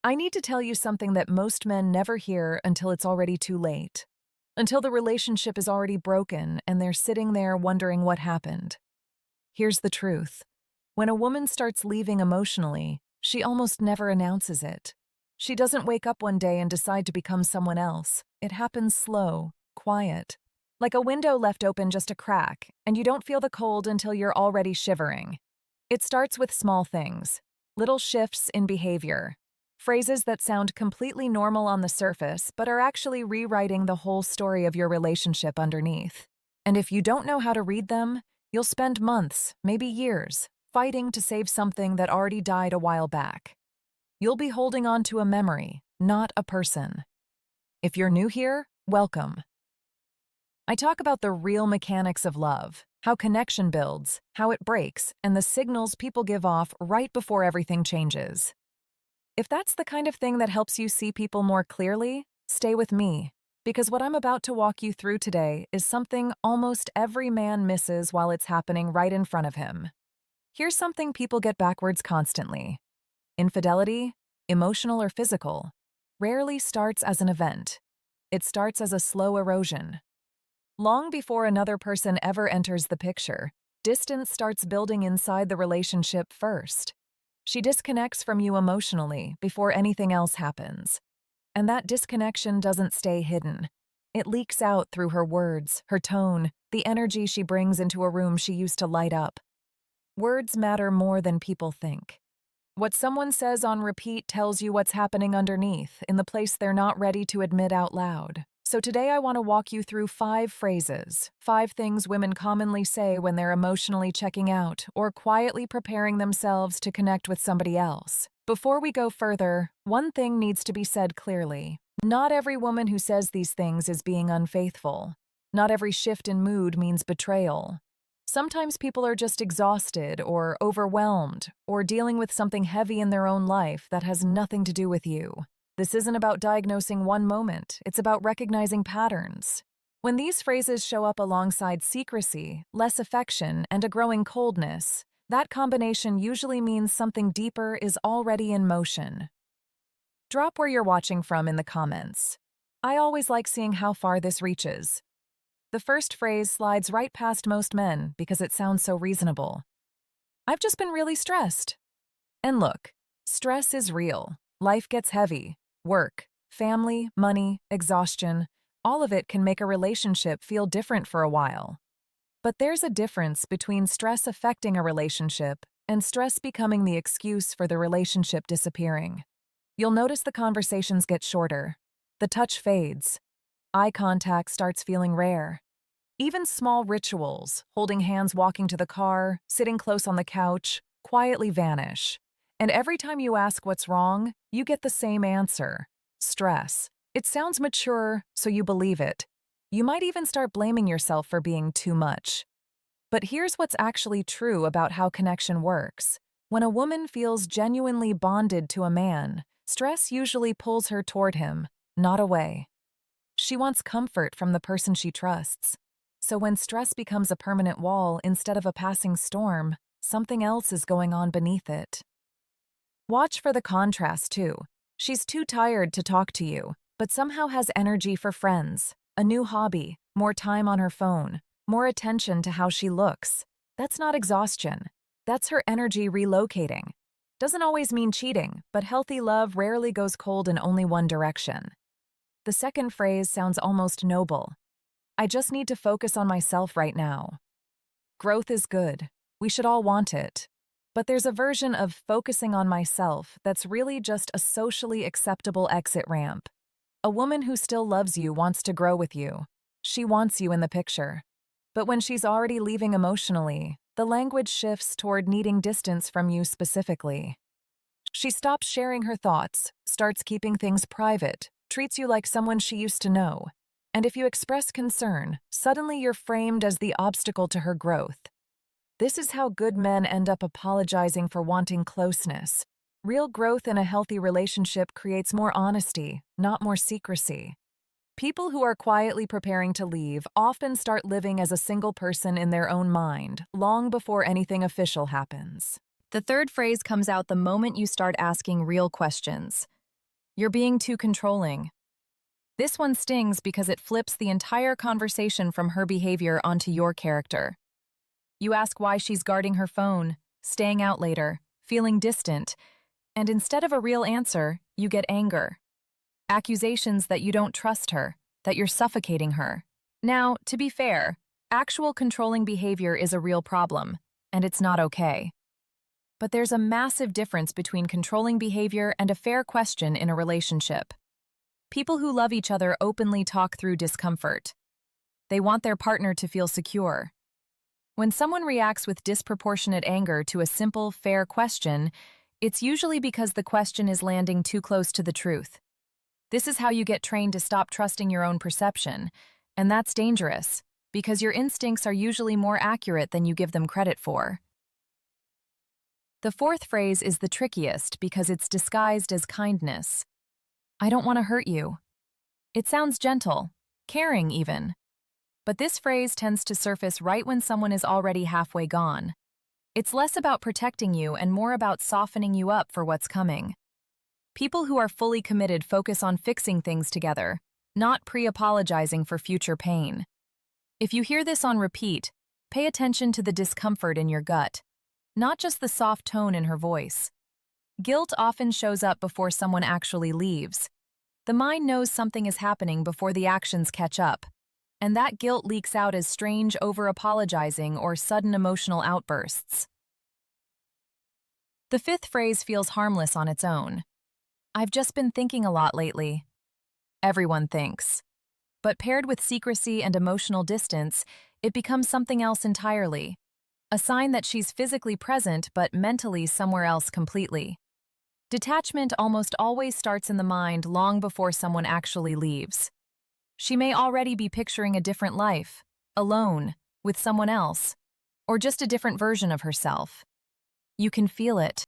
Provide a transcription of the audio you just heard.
I need to tell you something that most men never hear until it's already too late. Until the relationship is already broken and they're sitting there wondering what happened. Here's the truth. When a woman starts leaving emotionally, she almost never announces it. She doesn't wake up one day and decide to become someone else. It happens slow, quiet. Like a window left open just a crack, and you don't feel the cold until you're already shivering. It starts with small things, little shifts in behavior, phrases that sound completely normal on the surface but are actually rewriting the whole story of your relationship underneath. And if you don't know how to read them, you'll spend months, maybe years, fighting to save something that already died a while back. You'll be holding on to a memory, not a person. If you're new here, welcome. I talk about the real mechanics of love, how connection builds, how it breaks, and the signals people give off right before everything changes. If that's the kind of thing that helps you see people more clearly, stay with me, because what I'm about to walk you through today is something almost every man misses while it's happening right in front of him. Here's something people get backwards constantly. Infidelity, emotional or physical, rarely starts as an event. It starts as a slow erosion. Long before another person ever enters the picture, distance starts building inside the relationship first. She disconnects from you emotionally before anything else happens. And that disconnection doesn't stay hidden. It leaks out through her words, her tone, the energy she brings into a room she used to light up. Words matter more than people think. What someone says on repeat tells you what's happening underneath, in the place they're not ready to admit out loud. So today I want to walk you through 5 phrases, 5 things women commonly say when they're emotionally checking out or quietly preparing themselves to connect with somebody else. Before we go further, one thing needs to be said clearly. Not every woman who says these things is being unfaithful. Not every shift in mood means betrayal. Sometimes people are just exhausted or overwhelmed or dealing with something heavy in their own life that has nothing to do with you. This isn't about diagnosing one moment, it's about recognizing patterns. When these phrases show up alongside secrecy, less affection, and a growing coldness, that combination usually means something deeper is already in motion. Drop where you're watching from in the comments. I always like seeing how far this reaches. The first phrase slides right past most men because it sounds so reasonable. I've just been really stressed. And look, stress is real. Life gets heavy. Work, family, money, exhaustion, all of it can make a relationship feel different for a while. But there's a difference between stress affecting a relationship and stress becoming the excuse for the relationship disappearing. You'll notice the conversations get shorter. The touch fades. Eye contact starts feeling rare. Even small rituals, holding hands walking to the car, sitting close on the couch, quietly vanish. And every time you ask what's wrong, you get the same answer: stress. It sounds mature, so you believe it. You might even start blaming yourself for being too much. But here's what's actually true about how connection works. When a woman feels genuinely bonded to a man, stress usually pulls her toward him, not away. She wants comfort from the person she trusts. So when stress becomes a permanent wall instead of a passing storm, something else is going on beneath it. Watch for the contrast, too. She's too tired to talk to you, but somehow has energy for friends, a new hobby, more time on her phone, more attention to how she looks. That's not exhaustion. That's her energy relocating. Doesn't always mean cheating, but healthy love rarely goes cold in only one direction. The second phrase sounds almost noble. I just need to focus on myself right now. Growth is good. We should all want it. But there's a version of focusing on myself that's really just a socially acceptable exit ramp. A woman who still loves you wants to grow with you. She wants you in the picture. But when she's already leaving emotionally, the language shifts toward needing distance from you specifically. She stops sharing her thoughts, starts keeping things private, treats you like someone she used to know. And if you express concern, suddenly you're framed as the obstacle to her growth. This is how good men end up apologizing for wanting closeness. Real growth in a healthy relationship creates more honesty, not more secrecy. People who are quietly preparing to leave often start living as a single person in their own mind, long before anything official happens. The third phrase comes out the moment you start asking real questions. You're being too controlling. This one stings because it flips the entire conversation from her behavior onto your character. You ask why she's guarding her phone, staying out later, feeling distant, and instead of a real answer, you get anger. Accusations that you don't trust her, that you're suffocating her. Now, to be fair, actual controlling behavior is a real problem, and it's not okay. But there's a massive difference between controlling behavior and a fair question in a relationship. People who love each other openly talk through discomfort. They want their partner to feel secure. When someone reacts with disproportionate anger to a simple, fair question, it's usually because the question is landing too close to the truth. This is how you get trained to stop trusting your own perception, and that's dangerous, because your instincts are usually more accurate than you give them credit for. The fourth phrase is the trickiest because it's disguised as kindness. I don't want to hurt you. It sounds gentle, caring even. But this phrase tends to surface right when someone is already halfway gone. It's less about protecting you and more about softening you up for what's coming. People who are fully committed focus on fixing things together, not pre-apologizing for future pain. If you hear this on repeat, pay attention to the discomfort in your gut, not just the soft tone in her voice. Guilt often shows up before someone actually leaves. The mind knows something is happening before the actions catch up, and that guilt leaks out as strange over-apologizing or sudden emotional outbursts. The fifth phrase feels harmless on its own. I've just been thinking a lot lately. Everyone thinks. But paired with secrecy and emotional distance, it becomes something else entirely. A sign that she's physically present but mentally somewhere else completely. Detachment almost always starts in the mind long before someone actually leaves. She may already be picturing a different life, alone, with someone else, or just a different version of herself. You can feel it.